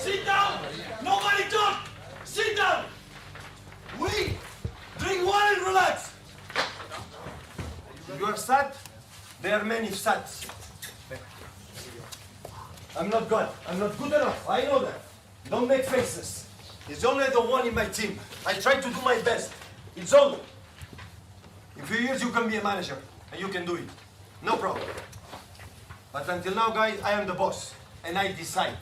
Sit down! Nobody talk! Sit down! We drink water and relax! You are sad? There are many sads. I'm not good. I'm not good enough. I know that. Don't make faces. He's only the one in my team. I try to do my best. It's all. In a few years you can be a manager and you can do it. No problem. But until now, guys, I am the boss and I decide.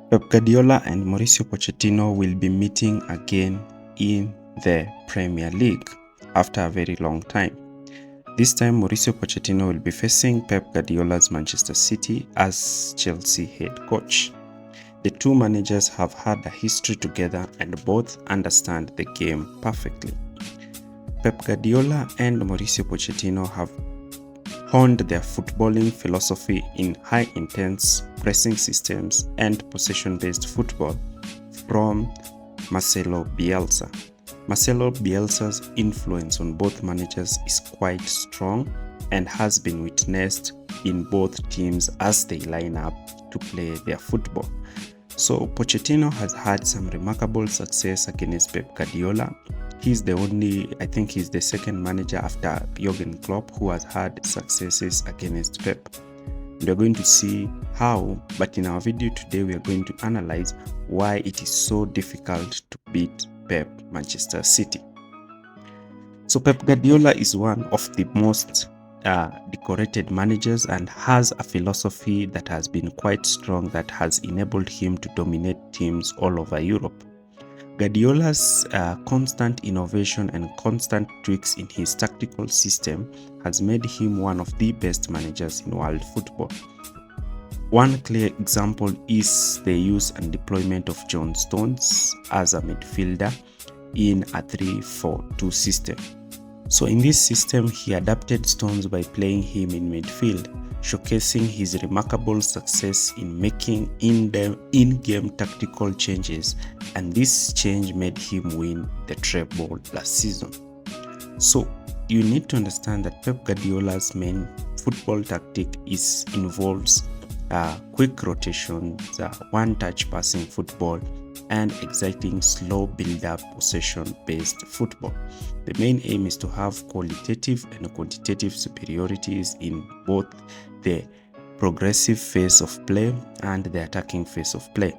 Pep Guardiola and Mauricio Pochettino will be meeting again in the Premier League after a very long time. This time, Mauricio Pochettino will be facing Pep Guardiola's Manchester City as Chelsea head coach. The two managers have had a history together and both understand the game perfectly. Pep Guardiola and Mauricio Pochettino have honed their footballing philosophy in high-intense pressing systems and possession-based football from Marcelo Bielsa. Marcelo Bielsa's influence on both managers is quite strong and has been witnessed in both teams as they line up to play their football. So Pochettino has had some remarkable success against Pep Guardiola. He's the second manager after Jurgen Klopp who has had successes against Pep. We are going to see how, but in our video today we are going to analyze why it is so difficult to beat Pep Manchester City. So Pep Guardiola is one of the most decorated managers and has a philosophy that has been quite strong that has enabled him to dominate teams all over Europe. Guardiola's constant innovation and constant tweaks in his tactical system has made him one of the best managers in world football. One clear example is the use and deployment of John Stones as a midfielder in a 3-4-2 system. So in this system, he adapted Stones by playing him in midfield, showcasing his remarkable success in making in-game tactical changes, and this change made him win the treble last season. So you need to understand that Pep Guardiola's main football tactic involves quick rotations, one-touch passing football, and exciting slow build-up possession-based football. The main aim is to have qualitative and quantitative superiorities in both the progressive phase of play and the attacking phase of play.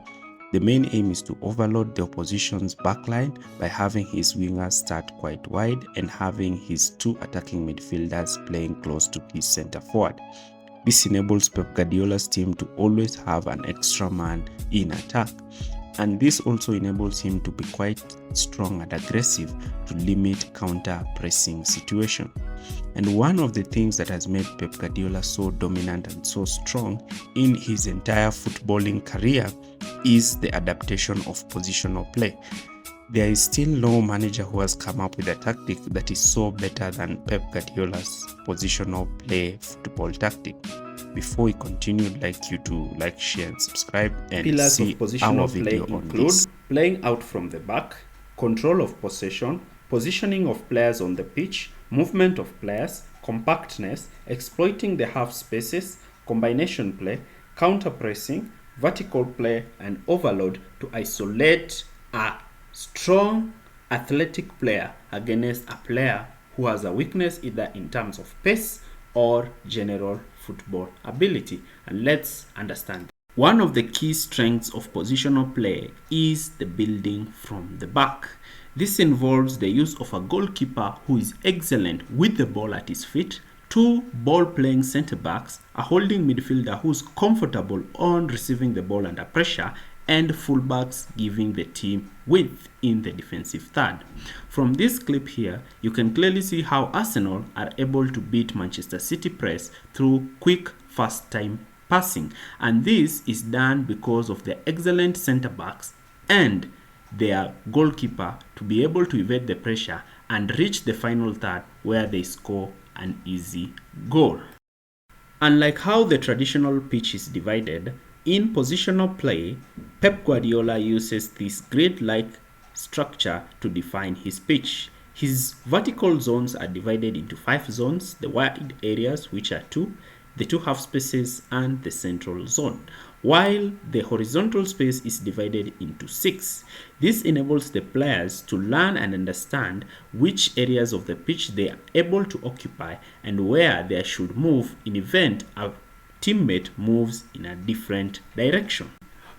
The main aim is to overload the opposition's backline by having his wingers start quite wide and having his two attacking midfielders playing close to his center forward. This enables Pep Guardiola's team to always have an extra man in attack, and this also enables him to be quite strong and aggressive to limit counter-pressing situation. And one of the things that has made Pep Guardiola so dominant and so strong in his entire footballing career is the adaptation of positional play. There is still no manager who has come up with a tactic that is so better than Pep Guardiola's positional play football tactic. Before we continue, I'd like you to like, share, and subscribe and Pillars see of positional our video play on include this. playing out from the back, control of possession, positioning of players on the pitch, movement of players, compactness, exploiting the half spaces, combination play, counter pressing, vertical play, and overload to isolate a strong athletic player against a player who has a weakness either in terms of pace or general football ability. And let's understand. One of the key strengths of positional play is the building from the back. This involves the use of a goalkeeper who is excellent with the ball at his feet, two ball-playing centre-backs, a holding midfielder who's comfortable on receiving the ball under pressure, and fullbacks giving the team width in the defensive third. From this clip here, you can clearly see how Arsenal are able to beat Manchester City press through quick, fast-time passing, and this is done because of the excellent centre-backs and their goalkeeper to be able to evade the pressure and reach the final third where they score an easy goal. Unlike how the traditional pitch is divided, in positional play, Pep Guardiola uses this grid-like structure to define his pitch. His vertical zones are divided into 5 zones, the wide areas which are 2, the 2 half spaces, and the central zone. while the horizontal space is divided into 6. This enables the players to learn and understand which areas of the pitch they are able to occupy and where they should move in event a teammate moves in a different direction.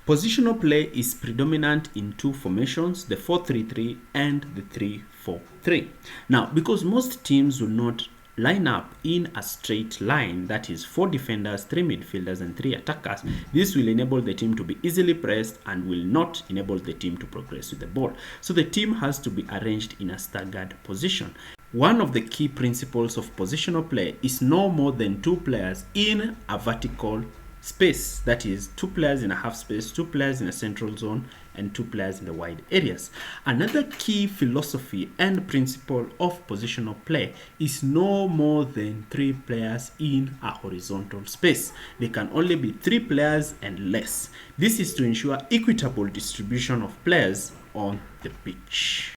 Positional play is predominant in two formations, the 4-3-3 and the 3-4-3. Now, because most teams will not line up in a straight line, that is 4 defenders, 3 midfielders and 3 attackers, this will enable the team to be easily pressed and will not enable the team to progress with the ball. So the team has to be arranged in a staggered position. One of the key principles of positional play is no more than 2 players in a vertical space, that is 2 players in a half space, 2 players in a central zone and 2 players in the wide areas. Another key philosophy and principle of positional play is no more than 3 players in a horizontal space. There can only be 3 players and less. This is to ensure equitable distribution of players on the pitch.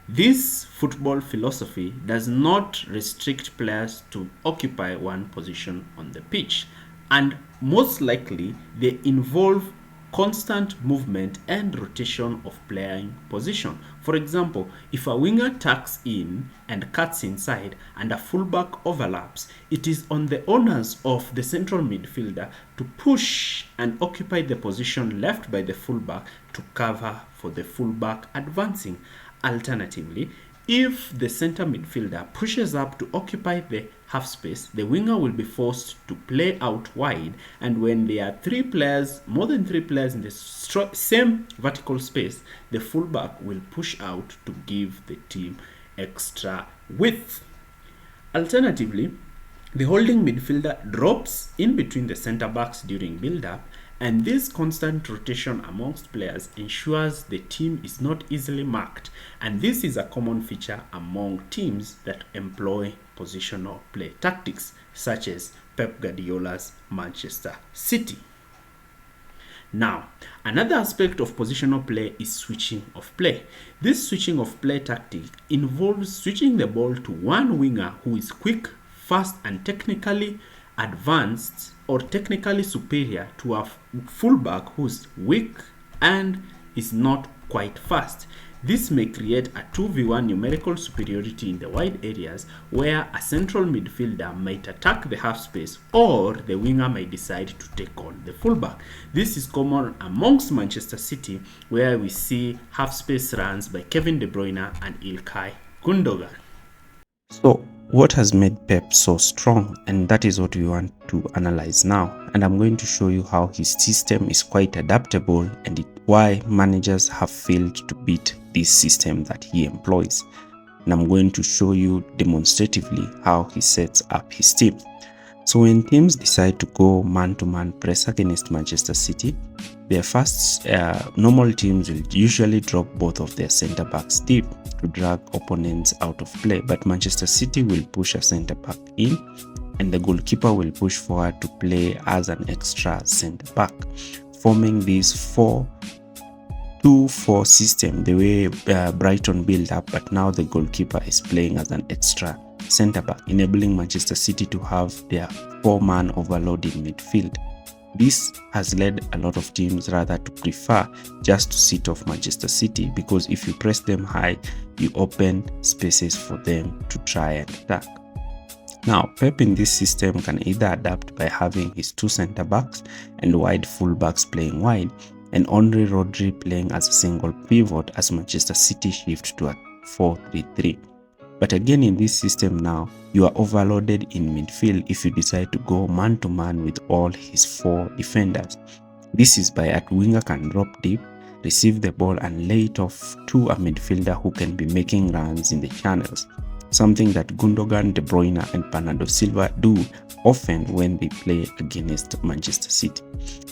This football philosophy does not restrict players to occupy one position on the pitch, and most likely they involve constant movement and rotation of playing position. For example, if a winger tucks in and cuts inside and a fullback overlaps, it is on the owners of the central midfielder to push and occupy the position left by the fullback to cover for the fullback advancing. Alternatively, if the center midfielder pushes up to occupy the half space, the winger will be forced to play out wide, and when there are 3 players, more than 3 players in the same vertical space, the fullback will push out to give the team extra width. Alternatively, the holding midfielder drops in between the center backs during build-up, and this constant rotation amongst players ensures the team is not easily marked, and this is a common feature among teams that employ positional play tactics, such as Pep Guardiola's Manchester City. Now, another aspect of positional play is switching of play. This switching of play tactic involves switching the ball to one winger who is quick, fast and technically advanced or technically superior to a fullback who's weak and is not quite fast. This may create a 2v1 numerical superiority in the wide areas, where a central midfielder might attack the half space or the winger might decide to take on the fullback. This is common amongst Manchester City, where we see half space runs by Kevin De Bruyne and Ilkay Gundogan. So, what has made Pep so strong? And that is what we want to analyze now. And I'm going to show you how his system is quite adaptable and why managers have failed to beat this system that he employs. And I'm going to show you demonstratively how he sets up his team. So when teams decide to go man-to-man press against Manchester City, their first normal teams will usually drop both of their centre backs deep to drag opponents out of play, but Manchester City will push a centre back in and the goalkeeper will push forward to play as an extra centre back, forming this 4-2-4 system, the way Brighton build up, but now the goalkeeper is playing as an extra centre back, enabling Manchester City to have their 4-man overload in midfield. This has led a lot of teams rather to prefer just to sit off Manchester City, because if you press them high, you open spaces for them to try and attack. Now, Pep in this system can either adapt by having his 2 centre backs and wide full backs playing wide, and Andre Rodri playing as a single pivot as Manchester City shift to a 4-3-3. But again, in this system now, you are overloaded in midfield if you decide to go man-to-man with all his 4 defenders. This is by a winger can drop deep, receive the ball and lay it off to a midfielder who can be making runs in the channels, something that Gundogan, De Bruyne and Bernardo Silva do often when they play against Manchester City.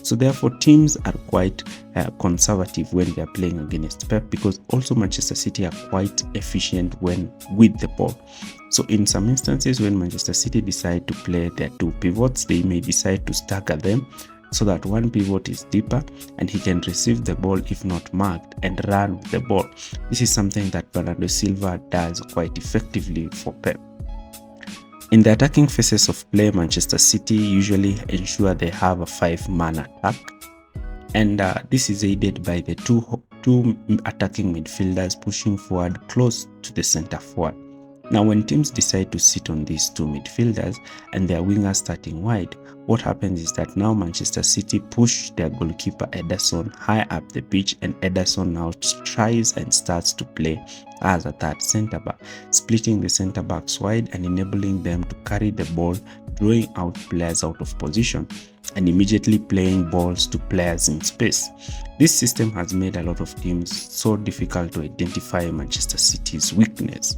So therefore, teams are quite conservative when they are playing against Pep, because also Manchester City are quite efficient when with the ball. So in some instances, when Manchester City decide to play their 2 pivots, they may decide to stagger them so that one pivot is deeper and he can receive the ball if not marked and run with the ball. This is something that Bernardo Silva does quite effectively for Pep. In the attacking phases of play, Manchester City usually ensure they have a 5-man attack, and this is aided by the two attacking midfielders pushing forward close to the center forward. Now, when teams decide to sit on these two midfielders and their wingers starting wide, what happens is that now Manchester City push their goalkeeper Ederson high up the pitch, and Ederson now tries and starts to play as a third centre back, splitting the centre backs wide and enabling them to carry the ball, drawing out players out of position and immediately playing balls to players in space. This system has made a lot of teams so difficult to identify Manchester City's weakness.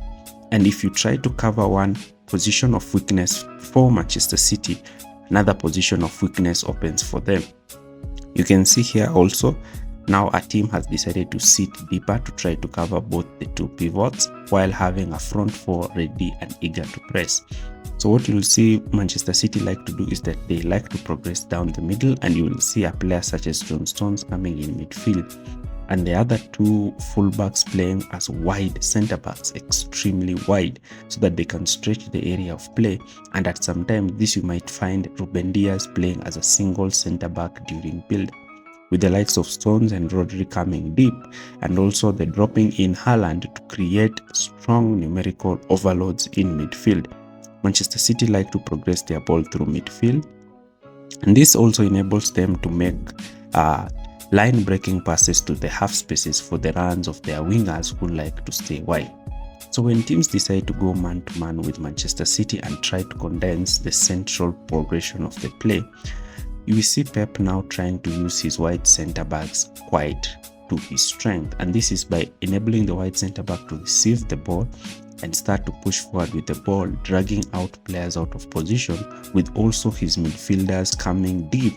And if you try to cover one position of weakness for Manchester City, another position of weakness opens for them. You can see here also, now a team has decided to sit deeper to try to cover both the two pivots while having a front four ready and eager to press. So what you'll see Manchester City like to do is that they like to progress down the middle, and you will see a player such as John Stones coming in midfield, and the other two fullbacks playing as wide centre backs, extremely wide, so that they can stretch the area of play. And at some time, this you might find Ruben Dias playing as a single centre back during build, with the likes of Stones and Rodri coming deep, and also the dropping in Haaland to create strong numerical overloads in midfield. Manchester City like to progress their ball through midfield, and this also enables them to make line-breaking passes to the half spaces for the runs of their wingers who like to stay wide. So when teams decide to go man-to-man with Manchester City and try to condense the central progression of the play, you will see Pep now trying to use his wide centre-backs quite to his strength, and this is by enabling the wide centre-back to receive the ball and start to push forward with the ball, dragging out players out of position, with also his midfielders coming deep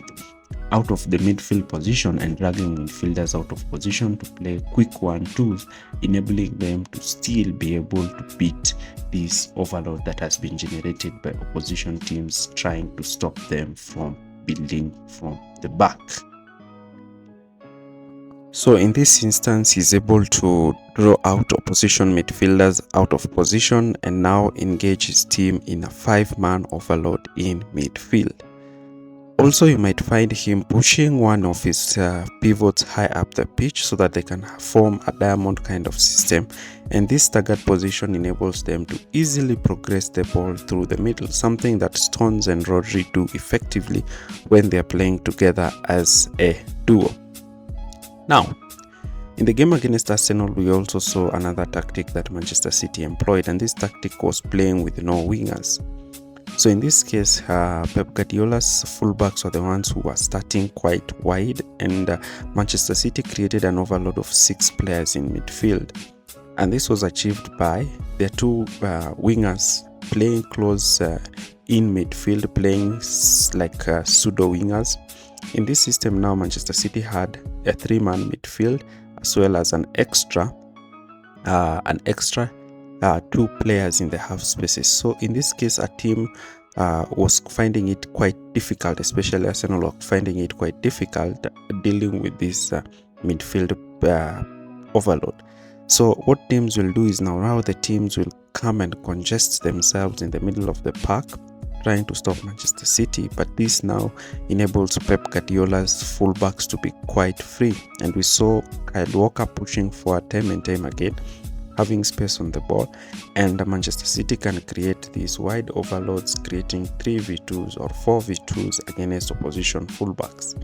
out of the midfield position and dragging midfielders out of position to play quick 1-2s, enabling them to still be able to beat this overload that has been generated by opposition teams trying to stop them from building from the back. So in this instance, he's able to draw out opposition midfielders out of position and now engage his team in a 5-man overload in midfield. Also, you might find him pushing one of his pivots high up the pitch so that they can form a diamond kind of system, and this staggered position enables them to easily progress the ball through the middle, something that Stones and Rodri do effectively when they are playing together as a duo. Now, in the game against Arsenal, we also saw another tactic that Manchester City employed, and this tactic was playing with no wingers. So in this case, Pep Guardiola's fullbacks were the ones who were starting quite wide, and Manchester City created an overload of 6 players in midfield. And this was achieved by their two wingers playing close in midfield, playing like pseudo wingers. In this system now, Manchester City had a 3-man midfield as well as an extra 2 players in the half spaces. So in this case, a team was finding it quite difficult, especially Arsenal were finding it quite difficult dealing with this midfield overload. So what teams will do is now the teams will come and congest themselves in the middle of the park, trying to stop Manchester City, but this now enables Pep Guardiola's fullbacks to be quite free, and we saw Kyle Walker pushing forward time and time again, having space on the ball, and Manchester City can create these wide overloads, creating 3v2s or 4v2s against opposition fullbacks.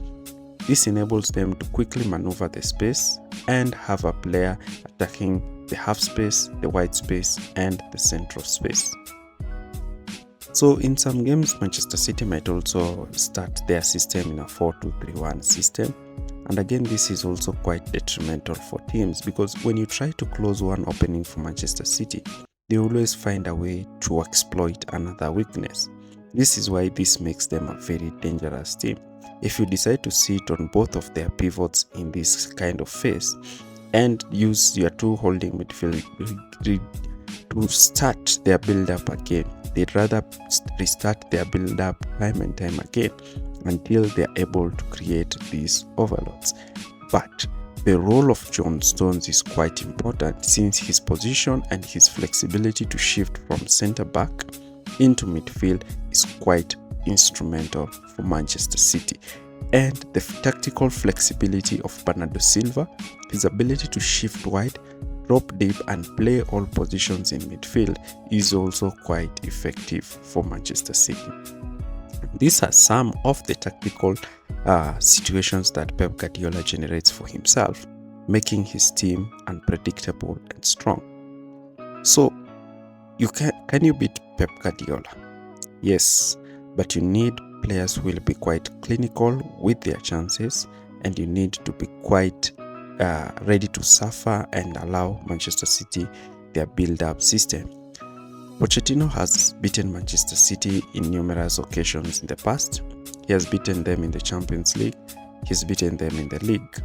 This enables them to quickly maneuver the space and have a player attacking the half space, the wide space, and the central space. So in some games, Manchester City might also start their system in a 4-2-3-1 system. And again, this is also quite detrimental for teams, because when you try to close one opening for Manchester City, they always find a way to exploit another weakness. This is why this makes them a very dangerous team. If you decide to sit on both of their pivots in this kind of phase and use your 2 holding midfield to start their build-up again, they'd rather restart their build-up time and time again until they're able to create these overloads. But the role of John Stones is quite important, since his position and his flexibility to shift from centre back into midfield is quite instrumental for Manchester City. And the tactical flexibility of Bernardo Silva, his ability to shift wide, drop deep and play all positions in midfield is also quite effective for Manchester City. These are some of the tactical situations that Pep Guardiola generates for himself, making his team unpredictable and strong. So, can you beat Pep Guardiola? Yes, but you need players who will be quite clinical with their chances, and you need to be quite ready to suffer and allow Manchester City their build-up system. Pochettino has beaten Manchester City in numerous occasions in the past. He has beaten them in the Champions League. He's beaten them in the league.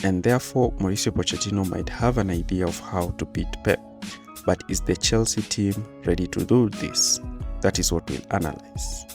And therefore, Mauricio Pochettino might have an idea of how to beat Pep. But is the Chelsea team ready to do this? That is what we'll analyze.